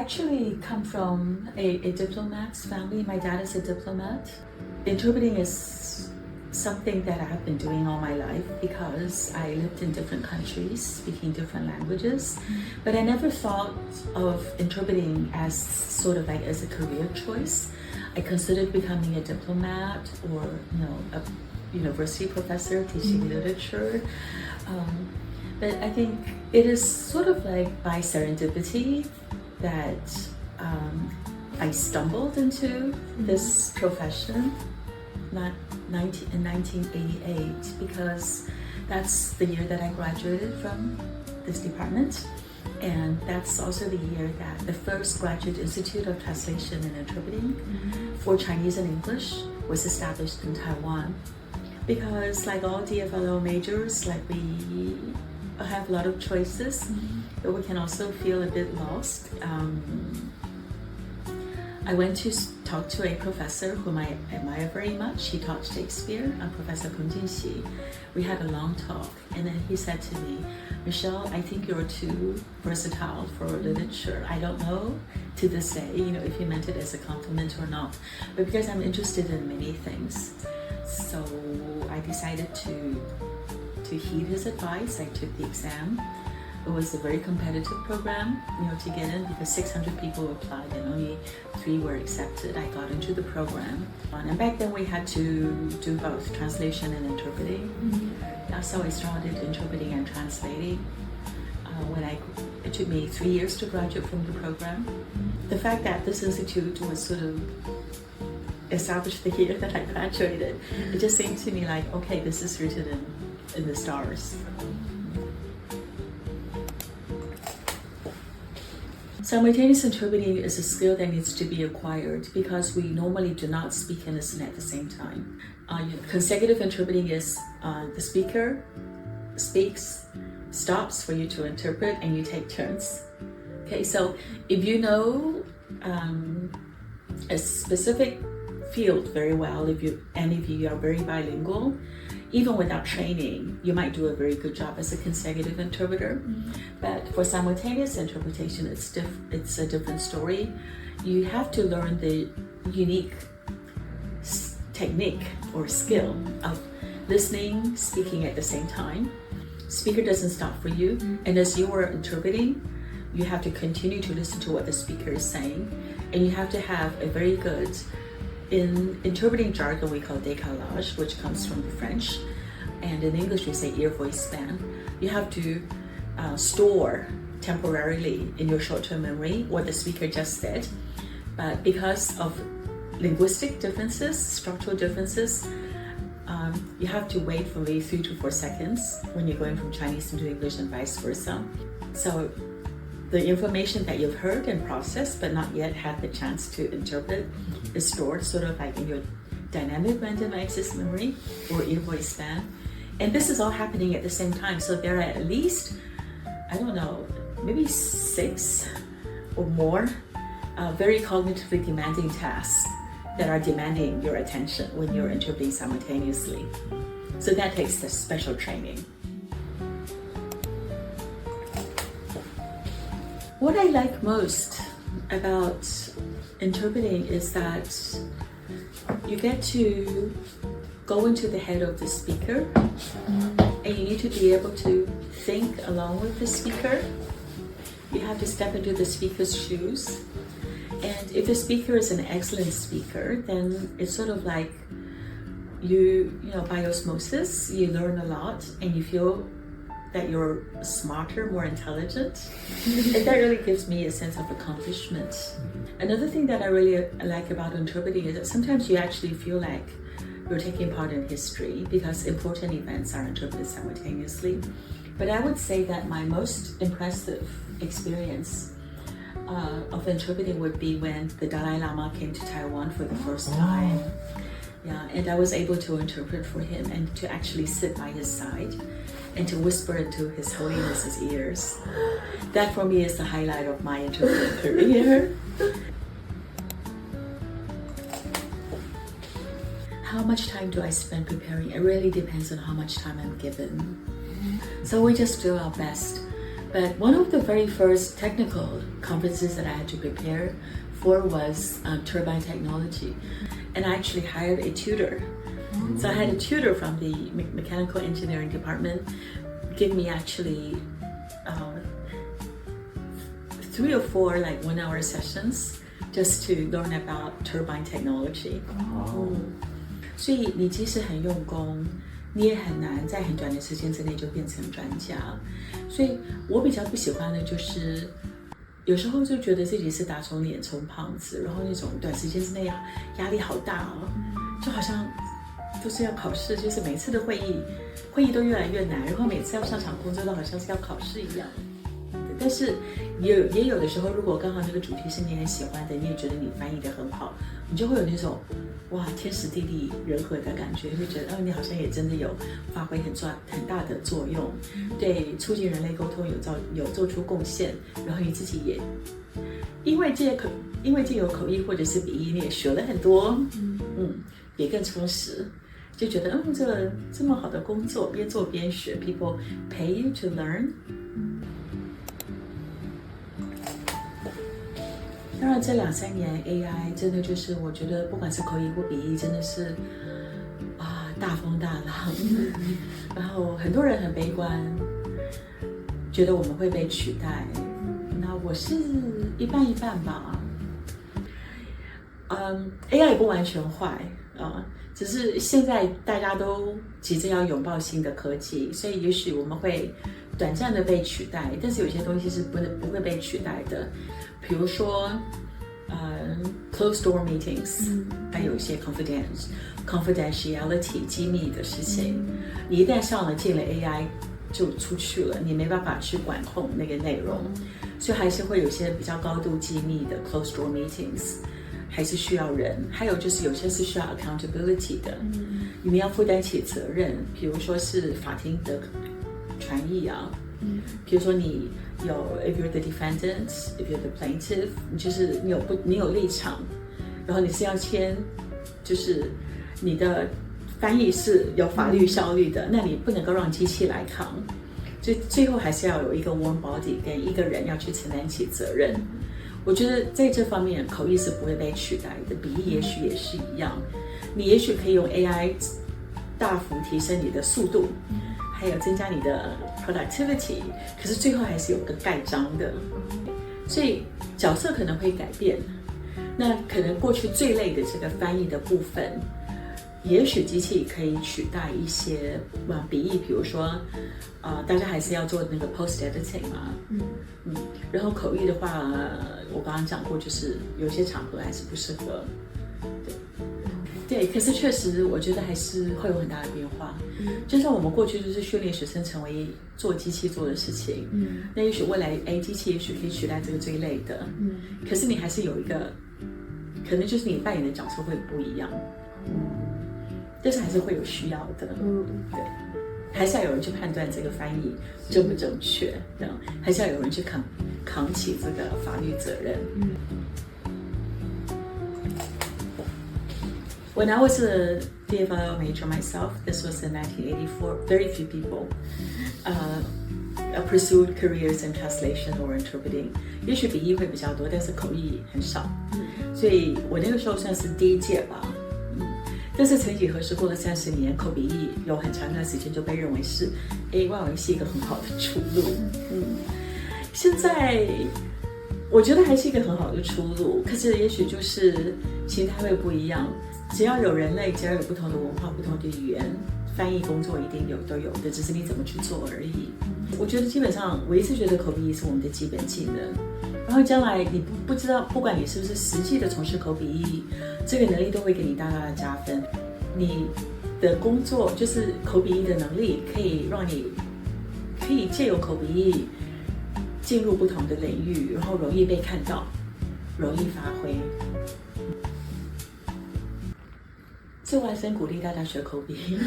actually come from a diplomat's family. My dad is a diplomat. Interpreting is something that I've been doing all my life because I lived in different countries, speaking different languages. But I never thought of interpreting as sort of like as a career choice. I considered becoming a diplomat or, a university professor teaching literature. But I think it is sort of like by serendipity that I stumbled into this profession in 1988 because that's the year that I graduated from this department. And that's also the year that the first Graduate Institute of Translation and Interpreting for Chinese and English was established in Taiwan. Because like all DFLL majors, like we have a lot of choices, but we can also feel a bit lost. I went to talk to a professor whom I admire very much. He taught Shakespeare, Professor Kun Jinxi. We had a long talk, and then he said to me, Michelle, I think you're too versatile for literature. I don't know to this day, if he meant it as a compliment or not, but because I'm interested in many things. So I decided to heed his advice. I took the exam. It was a very competitive program, to get in because 600 people applied and only 3 were accepted. I got into the program. And back then we had to do both translation and interpreting. So I started interpreting and translating. It took me 3 years to graduate from the program. The fact that this institute was sort of established the year that I graduated, it just seemed to me like, okay, this is written in the stars. Simultaneous interpreting is a skill that needs to be acquired because we normally do not speak and listen at the same time. Consecutive interpreting is the speaker speaks, stops for you to interpret, and you take turns. Okay, so if you know a specific field very well, if you are very bilingual, even without training, you might do a very good job as a consecutive interpreter. But for simultaneous interpretation, it's a different story. You have to learn the unique technique or skill of listening, speaking at the same time. Speaker doesn't stop for you, and as you are interpreting, you have to continue to listen to what the speaker is saying, and you have to have a very good, in interpreting jargon we call décalage, which comes from the French, and in English we say ear-voice span. You have to store temporarily in your short-term memory what the speaker just said, but because of linguistic differences, structural differences, you have to wait for maybe 3 to 4 seconds when you're going from Chinese into English and vice versa. So the information that you've heard and processed but not yet had the chance to interpret is stored sort of like in your dynamic random access memory or ear-voice span. And this is all happening at the same time. So there are at least, maybe 6 or more very cognitively demanding tasks that are demanding your attention when you're interpreting simultaneously. So that takes the special training. What I like most about interpreting is that you get to go into the head of the speaker, and you need to be able to think along with the speaker. You have to step into the speaker's shoes. And if the speaker is an excellent speaker, then it's sort of like by osmosis, you learn a lot and you feel that you're smarter, more intelligent. And that really gives me a sense of accomplishment. Another thing that I really like about interpreting is that sometimes you actually feel like you're taking part in history because important events are interpreted simultaneously. But I would say that my most impressive experience of interpreting would be when the Dalai Lama came to Taiwan for the first time. Yeah, and I was able to interpret for him and to actually sit by his side and to whisper into His Holiness's ears. That for me is the highlight of my interpreting career. How much time do I spend preparing? It really depends on how much time I'm given. So we just do our best. But one of the very first technical conferences that I had to prepare for was turbine technology. And I actually hired a tutor. So I had a tutor from the mechanical engineering department give me actually 3 or 4 like 1-hour sessions just to learn about turbine technology. 所以你即使很用功，你也很难在很短的时间之内就变成专家。所以我比较不喜欢的就是有时候就觉得自己是打肿脸充胖子，然后那种短时间之内压力好大哦，就好像都是要考试，就是每次的会议都越来越难，然后每次要上场工作都好像是要考试一样。但是也有的时候，如果刚好那个主题是你很喜欢的，你也觉得你翻译得很好，你就会有那种哇天时地利人和的感觉，会觉得你好像也真的有发挥很大的作用，对促进人类沟通有做出贡献，然后你自己也因为借由口译或者是笔译，你也学了很多，也更充实。就觉得这么好的工作，边做边学 ，people pay you to learn。当然，这2-3年 AI 真的就是我觉得，不管是口译或笔译，真的是大风大浪。然后很多人很悲观，觉得我们会被取代。那我是一半一半吧。AI 也不完全坏只是现在大家都急着要拥抱新的科技，所以也许我们会短暂的被取代，但是有些东西是不会被取代的，比如说closed door meetings，还有一些 confidentiality 机密的事情，你一旦进了 AI 就出去了，你没办法去管控那个内容，所以还是会有些比较高度机密的 closed door meetings。还是需要人，还有就是有些是需要 accountability 的，你们要负担起责任，比如说是法庭的传译比如说你有 if you're the defendant, if you're the plaintiff， 就是你有立场，然后你是要签，就是你的翻译是有法律效力的，那你不能够让机器来扛，所以最后还是要有一个 warm body 跟一个人要去承担起责任。我觉得在这方面，口译是不会被取代的，笔译也许也是一样。你也许可以用 AI 大幅提升你的速度，还有增加你的 productivity， 可是最后还是有个盖章的，所以角色可能会改变。那可能过去最累的这个翻译的部分，也许机器可以取代一些笔译，比如说大家还是要做那个 post editing 嘛，然后口译的话，我刚刚讲过，就是有些场合还是不适合，对，可是确实我觉得还是会有很大的变化。就像我们过去就是训练学生成为做机器做的事情，那也许未来机器也许可以取代这个最累的，可是你还是有一个，可能就是你扮演的角色会不一样，但是还是会有需要的，对。还是要有人去判断这个翻译正不正确，还是要有人去扛起这个法律责任。When I was a DFLL major myself, this was in 1984, very few people pursued careers in translation or interpreting. 也许笔译会比较多，但是口译很少，所以我那个时候算是第一届吧。但是曾几何时过了30年，口笔译有很长一段时间就被认为是外文系一个很好的出路。现在我觉得还是一个很好的出路，可是也许就是形态会不一样。只要有人类，只要有不同的文化、不同的语言，翻译工作一定都有的，只是你怎么去做而已。我觉得基本上，我一直觉得口笔译是我们的基本技能。然后将来你不知道，不管你是不是实际的从事口笔译，这个能力都会给你大大的加分。你的工作就是口笔译的能力，可以让你可以借由口笔译进入不同的领域，然后容易被看到，容易发挥。自外生鼓励大家学口笔译。